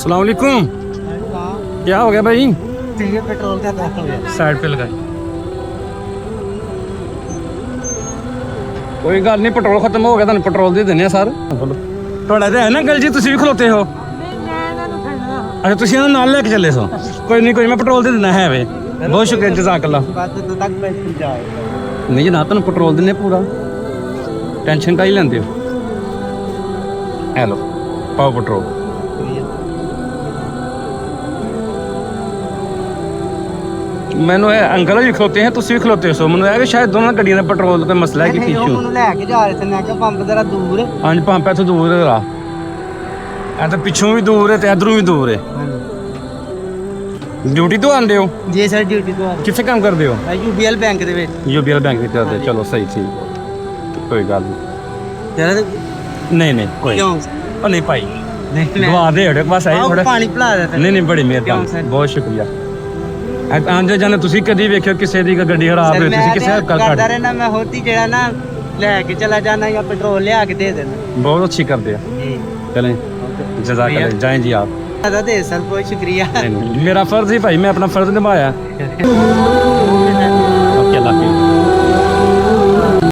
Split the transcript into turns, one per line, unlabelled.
अस्सलाम वालेकुम। क्या हो गया भाई?
पेट्रोल का हो गया।
साइड पे लगाई। कोई गल नहीं, पेट्रोल खत्म हो गया, पेट्रोल दे देने सर। बोलो थोड़ा तो है ना गल जी, तुम भी खलोते हो? अच्छा तुम इन्होंने नाल लेके चले सो। कोई नहीं मैं पेट्रोल दे देना है वे। बहुत शुक्रिया जज़ाकल्लाह। नहीं जनाब तुम पेट्रोल देने पूरा, टेंशन का ही लेंदे हो। हेलो पाओ पेट्रोल। मैनू अंकल जी खलोते हैं, तुम भी खलोते हो। मैनू है कि शायद दोनों गड्डियों का पेट्रोल का मसला है कि इशू।
लेके जा रहे थे, मैं क्या पंप जरा दूर है।
हाँ जी पंप इतों दूर है जरा, तो पिछों भी दूर है तो इधरों भी दूर है। ड्यूटी तो आते हो?
जी सर ड्यूटी तो
कितने काम करते हो?
यूबीएल बैंक ਦੇ ਵਿੱਚ।
यूबीएल बैंक में करते? चलो सही ठीक, कोई गल नहीं कोई नहीं भाई दुआ दे बस आई थोड़ा
पानी पिला देते।
नहीं बड़ी मेहरबानी, बहुत शुक्रिया। आंदे जाने तुसी कदी वेखियो किसी दी गड्डी खराब होई, तुसी किसी हेल्प
करदा रहना। मैं होती जेड़ा ना लेके चला जाना या पेट्रोल ले आके दे देना।
बहुत अच्छी करते हैं। चलें जज़ाकल्लाह, जाएं जी आप।
दे सर बहुत शुक्रिया।
मेरा फर्ज ही भाई, मैं अपना फर्ज निभाया। ओके अल्लाह हाफिज़।